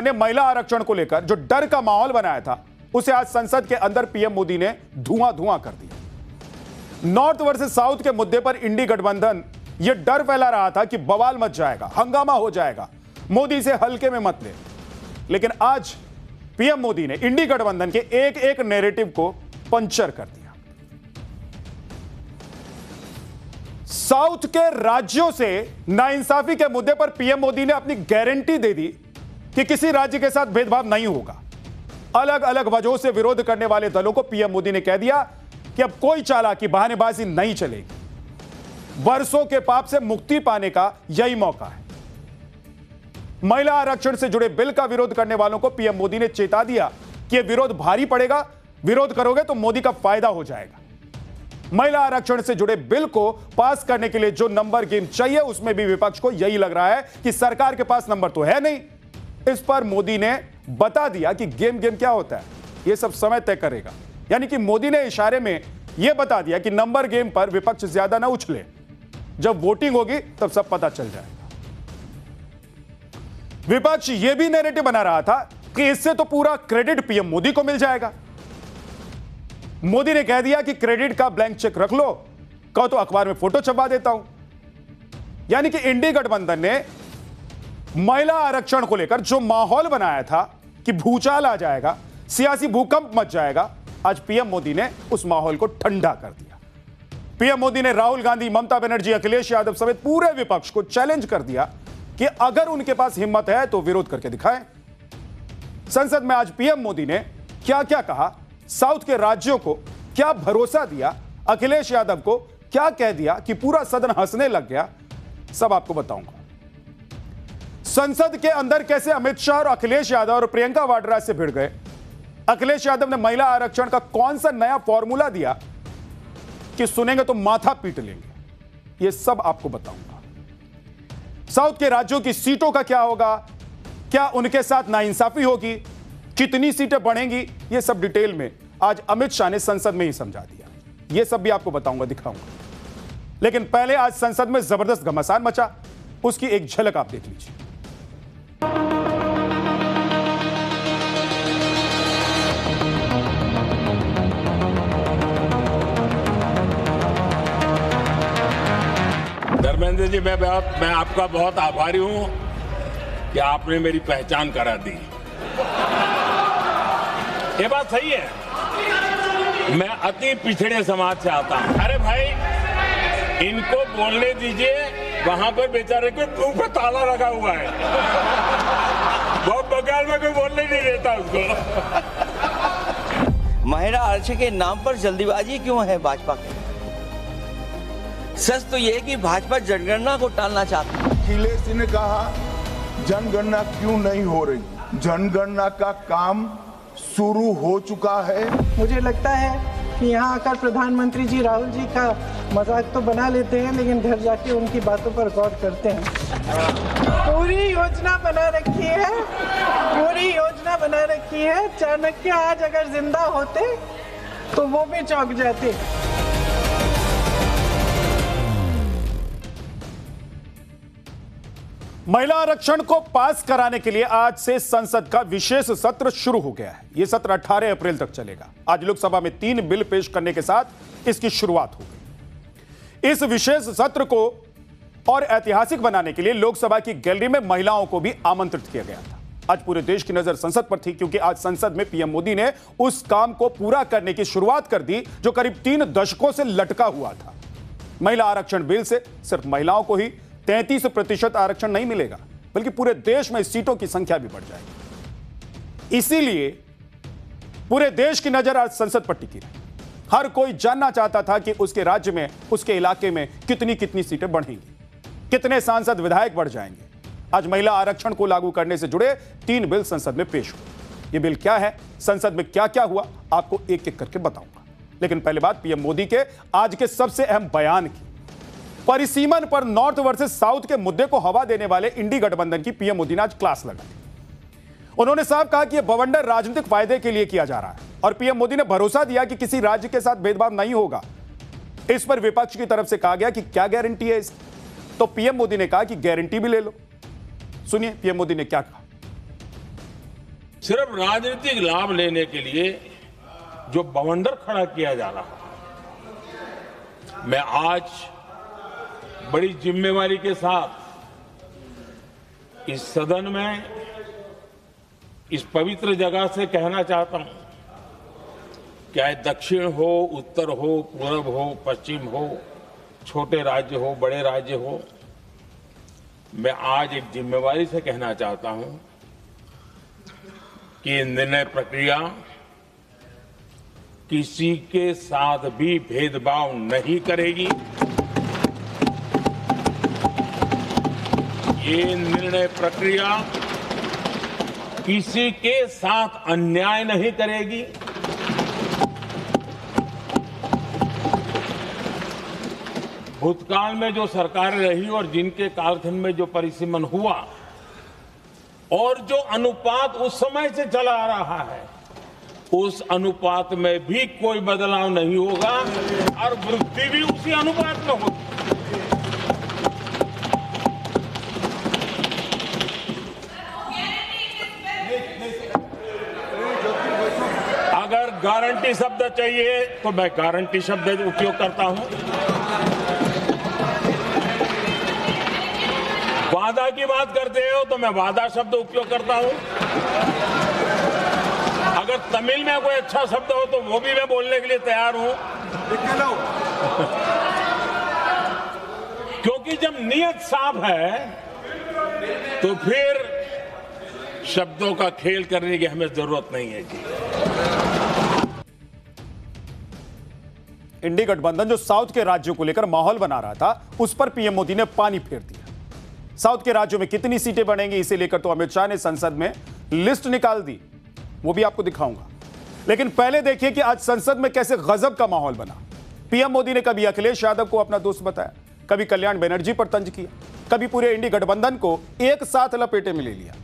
ने महिला आरक्षण को लेकर जो डर का माहौल बनाया था उसे आज संसद के अंदर पीएम मोदी ने धुआं धुआं कर दिया। नॉर्थ वर्सेस साउथ के मुद्दे पर इंडी गठबंधन यह डर फैला रहा था कि बवाल मच जाएगा, हंगामा हो जाएगा, मोदी से हल्के में मत ले। लेकिन आज पीएम मोदी ने इंडी गठबंधन के एक एक नैरेटिव को पंचर कर दिया। साउथ के राज्यों से नाइंसाफी के मुद्दे पर पीएम मोदी ने अपनी गारंटी दे दी कि किसी राज्य के साथ भेदभाव नहीं होगा। अलग अलग वजहों से विरोध करने वाले दलों को पीएम मोदी ने कह दिया कि अब कोई चालाकी, बहानेबाजी नहीं चलेगी। वर्षों के पाप से मुक्ति पाने का यही मौका है। महिला आरक्षण से जुड़े बिल का विरोध करने वालों को पीएम मोदी ने चेता दिया कि यह विरोध भारी पड़ेगा, विरोध करोगे तो मोदी का फायदा हो जाएगा। महिला आरक्षण से जुड़े बिल को पास करने के लिए जो नंबर गेम चाहिए उसमें भी विपक्ष को यही लग रहा है कि सरकार के पास नंबर तो है नहीं। इस पर मोदी ने बता दिया कि गेम क्या होता है, यह सब समय तय करेगा। यानी कि मोदी ने इशारे में यह बता दिया कि नंबर गेम पर विपक्ष ज्यादा ना उछले, जब वोटिंग होगी तब सब पता चल जाएगा। विपक्ष यह भी नैरेटिव बना रहा था कि इससे तो पूरा क्रेडिट पीएम मोदी को मिल जाएगा। मोदी ने कह दिया कि क्रेडिट का ब्लैंक चेक रख लो, कहो तो अखबार में फोटो छपवा देता हूं। यानी कि इंडी गठबंधन ने महिला आरक्षण को लेकर जो माहौल बनाया था कि भूचाल आ जाएगा, सियासी भूकंप मच जाएगा, आज पीएम मोदी ने उस माहौल को ठंडा कर दिया। पीएम मोदी ने राहुल गांधी, ममता बनर्जी, अखिलेश यादव समेत पूरे विपक्ष को चैलेंज कर दिया कि अगर उनके पास हिम्मत है तो विरोध करके दिखाएं। संसद में आज पीएम मोदी ने क्या क्या कहा, साउथ के राज्यों को क्या भरोसा दिया, अखिलेश यादव को क्या कह दिया कि पूरा सदन हंसने लग गया, सब आपको बताऊंगा। संसद के अंदर कैसे अमित शाह और अखिलेश यादव और प्रियंका वाड्रा से भिड़ गए, अखिलेश यादव ने महिला आरक्षण का कौन सा नया फॉर्मूला दिया कि सुनेंगे तो माथा पीट लेंगे, यह सब आपको बताऊंगा। साउथ के राज्यों की सीटों का क्या होगा, क्या उनके साथ नाइंसाफी होगी, कितनी सीटें बढ़ेंगी, यह सब डिटेल में आज अमित शाह ने संसद में ही समझा दिया। यह सब भी आपको बताऊंगा, दिखाऊंगा। लेकिन पहले आज संसद में जबरदस्त घमासान मचा, उसकी एक झलक आप देख लीजिए। धर्मेंद्र जी, मैं आपका बहुत आभारी हूं कि आपने मेरी पहचान करा दी। ये बात सही है, मैं अति पिछड़े समाज से आता हूं। अरे भाई, इनको बोलने दीजिए, वहां पर बेचारे को मुंह पे ताला लगा हुआ है, वो बगल में कोई बोलने नहीं देता उसको। महिला आरक्षण के नाम पर जल्दीबाजी क्यों है भाजपा की? सच तो यह है कि भाजपा जनगणना को टालना चाहती है। अखिलेश जी ने कहा जनगणना क्यों नहीं हो रही, जनगणना का काम शुरू हो चुका है। मुझे लगता है कि यहाँ आकर प्रधानमंत्री जी राहुल जी का मजाक तो बना लेते हैं, लेकिन घर जाके उनकी बातों पर गौर करते हैं। पूरी योजना बना रखी है, पूरी योजना बना रखी है। चाणक्य आज अगर जिंदा होते तो वो भी चौंक जाते। महिला आरक्षण को पास कराने के लिए आज से संसद का विशेष सत्र शुरू हो गया है। यह सत्र 18 अप्रैल तक चलेगा। आज लोकसभा में 3 बिल पेश करने के साथ इसकी शुरुआत हो गई। इस विशेष सत्र को और ऐतिहासिक बनाने के लिए लोकसभा की गैलरी में महिलाओं को भी आमंत्रित किया गया था। आज पूरे देश की नजर संसद पर थी, क्योंकि आज संसद में पीएम मोदी ने उस काम को पूरा करने की शुरुआत कर दी जो करीब 3 दशकों से लटका हुआ था। महिला आरक्षण बिल से सिर्फ महिलाओं को ही 33% आरक्षण नहीं मिलेगा, बल्कि पूरे देश में सीटों की संख्या भी बढ़ जाएगी। इसीलिए पूरे देश की नजर आज संसद पर टिकी रही। हर कोई जानना चाहता था कि उसके राज्य में, उसके इलाके में कितनी सीटें बढ़ेंगी, कितने सांसद विधायक बढ़ जाएंगे। आज महिला आरक्षण को लागू करने से जुड़े 3 बिल संसद में पेश हुए। ये बिल क्या है, संसद में क्या क्या हुआ, आपको एक एक करके बताऊंगा। लेकिन पहले बात पीएम मोदी के आज के सबसे अहम बयान की। परिसीमन पर नॉर्थ वर्सेस साउथ के मुद्दे को हवा देने वाले इंडी गठबंधन की पीएम मोदी ने आज क्लास लगाई। उन्होंने साफ कहा कि यह बवंडर राजनीतिक फायदे के लिए किया जा रहा है और पीएम मोदी ने भरोसा दिया कि किसी राज्य के साथ भेदभाव नहीं होगा। इस पर विपक्ष की तरफ से कहा गया कि क्या गारंटी है इसकी, तो पीएम मोदी ने कहा कि गारंटी भी ले लो। सुनिए पीएम मोदी ने क्या कहा। सिर्फ राजनीतिक लाभ लेने के लिए जो बवंडर खड़ा किया जा रहा है, मैं आज बड़ी जिम्मेवारी के साथ इस सदन में इस पवित्र जगह से कहना चाहता हूं, चाहे दक्षिण हो, उत्तर हो, पूर्व हो, पश्चिम हो, छोटे राज्य हो, बड़े राज्य हो, मैं आज एक जिम्मेवारी से कहना चाहता हूं कि ये निर्णय प्रक्रिया किसी के साथ भी भेदभाव नहीं करेगी। ये निर्णय प्रक्रिया किसी के साथ अन्याय नहीं करेगी। भूतकाल में जो सरकारें रही और जिनके कालखंड में जो परिसीमन हुआ और जो अनुपात उस समय से चला आ रहा है, उस अनुपात में भी कोई बदलाव नहीं होगा और वृद्धि भी उसी अनुपात में होगी। अगर गारंटी शब्द चाहिए तो मैं गारंटी शब्द उपयोग करता हूं। वादा की बात करते हो तो मैं वादा शब्द उपयोग करता हूं। अगर तमिल में कोई अच्छा शब्द हो तो वो भी मैं बोलने के लिए तैयार हूं। क्योंकि जब नियत साफ है तो फिर शब्दों का खेल करने की हमें जरूरत नहीं है जी। इंडी गठबंधन जो साउथ के राज्यों को लेकर माहौल बना रहा था, उस पर पीएम मोदी ने पानी फेर दिया। साउथ के राज्यों में कितनी सीटें बढ़ेंगी इसे लेकर तो अमित शाह ने संसद में लिस्ट निकाल दी, वो भी आपको दिखाऊंगा। लेकिन पहले देखिए कि आज संसद में कैसे गजब का माहौल बना। पीएम मोदी ने कभी अखिलेश यादव को अपना दोस्त बताया, कभी कल्याण बनर्जी पर तंज किया, कभी पूरे इंडी गठबंधन को एक साथ लपेटे में ले लिया।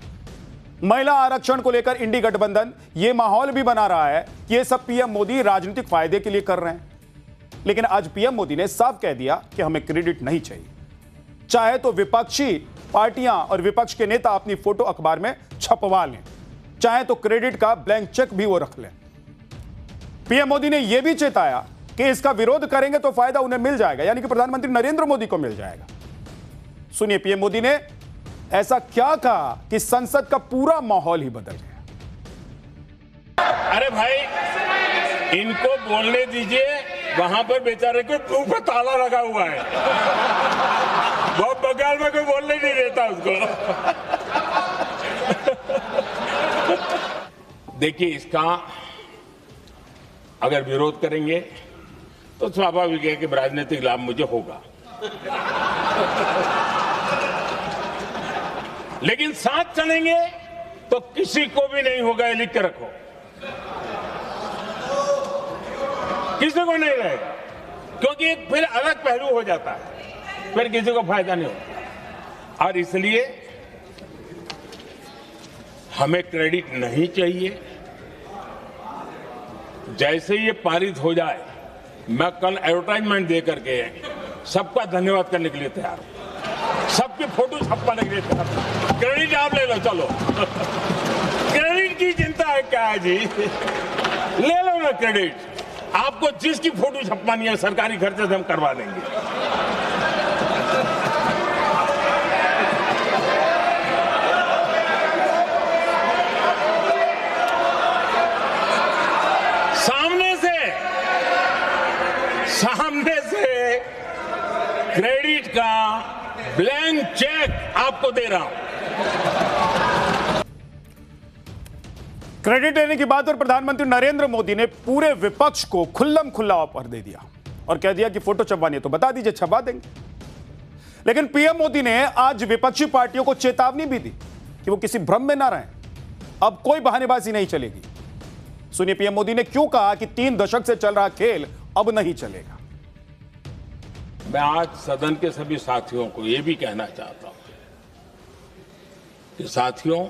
महिला आरक्षण को लेकर इंडी गठबंधन यह माहौल भी बना रहा है कि यह सब पीएम मोदी राजनीतिक फायदे के लिए कर रहे हैं। लेकिन आज पीएम मोदी ने साफ कह दिया कि हमें क्रेडिट नहीं चाहिए। चाहे तो विपक्षी पार्टियां और विपक्ष के नेता अपनी फोटो अखबार में छपवा लें, चाहे तो क्रेडिट का ब्लैंक चेक भी वो रख लें। पीएम मोदी ने यह भी चेताया कि इसका विरोध करेंगे तो फायदा उन्हें मिल जाएगा, यानी कि प्रधानमंत्री नरेंद्र मोदी को मिल जाएगा। सुनिए पीएम मोदी ने ऐसा क्या कहा कि संसद का पूरा माहौल ही बदल गया। अरे भाई, इनको बोलने दीजिए, वहां पर बेचारे को मुंह पे ताला लगा हुआ है। बहुत बगल में कोई बोलने नहीं देता उसको। देखिए, इसका अगर विरोध करेंगे तो स्वाभाविक है कि राजनीतिक लाभ मुझे होगा, लेकिन साथ चलेंगे तो किसी को भी नहीं होगा, ये लिख के रखो। किसी को नहीं रहेगा, क्योंकि एक फिर अलग पहलू हो जाता है, फिर किसी को फायदा नहीं होता। और इसलिए हमें क्रेडिट नहीं चाहिए। जैसे ये पारित हो जाए, मैं कल एडवर्टाइजमेंट दे करके सबका धन्यवाद करने के लिए तैयार हूं, सबकी फोटो छपवाने के लिए तैयार हूं। क्रेडिट आप ले लो, चलो। क्रेडिट की चिंता है क्या है जी, ले लो ना क्रेडिट। आपको जिसकी फोटो छपवानी है सरकारी खर्चे से हम करवा देंगे। सामने से क्रेडिट का ब्लैंक चेक आपको दे रहा हूं। क्रेडिट लेने की बात पर प्रधानमंत्री नरेंद्र मोदी ने पूरे विपक्ष को खुल्लम खुल्ला ऑफर दे दिया और कह दिया कि फोटो छपवानी है तो बता दीजिए, छपवा देंगे। लेकिन पीएम मोदी ने आज विपक्षी पार्टियों को चेतावनी भी दी कि वो किसी भ्रम में ना रहें, अब कोई बहानेबाजी नहीं चलेगी। सुनिए पीएम मोदी ने क्यों कहा कि 3 दशक से चल रहा खेल अब नहीं चलेगा। मैं आज सदन के सभी साथियों को यह भी कहना चाहता हूं कि साथियों,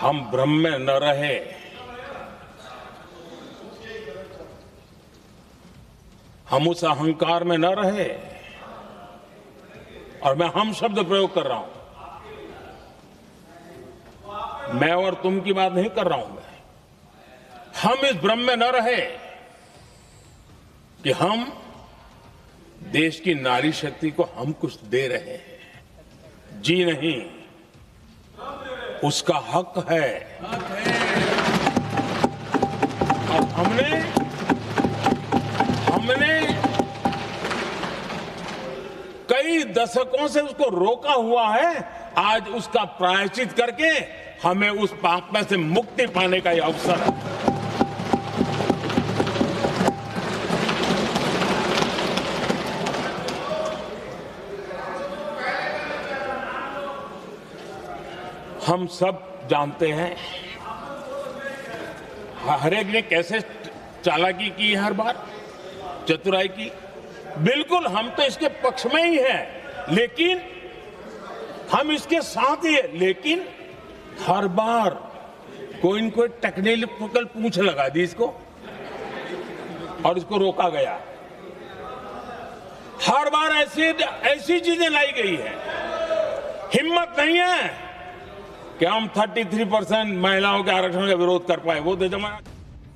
हम भ्रम में न रहे। हम उस अहंकार में न रहे, और मैं हम शब्द प्रयोग कर रहा हूं। मैं और तुम की बात नहीं कर रहा हूं मैं। हम इस भ्रम में न रहे कि हम देश की नारी शक्ति को हम कुछ दे रहे हैं। जी नहीं, उसका हक है। और हमने कई दशकों से उसको रोका हुआ है। आज उसका प्रायश्चित करके हमें उस पाप में से मुक्ति पाने का यह अवसर है। हम सब जानते हैं हर एक ने कैसे चालाकी की हर बार, चतुराई की। बिल्कुल हम तो इसके पक्ष में ही हैं, लेकिन हम इसके साथ ही है। लेकिन हर बार कोई न कोई टेक्निकल पूंछ लगा दी इसको और इसको रोका गया। हर बार ऐसी चीजें लाई गई है। हिम्मत नहीं है कि हम 33% महिलाओं के आरक्षण का विरोध कर पाए। वो तो जमाना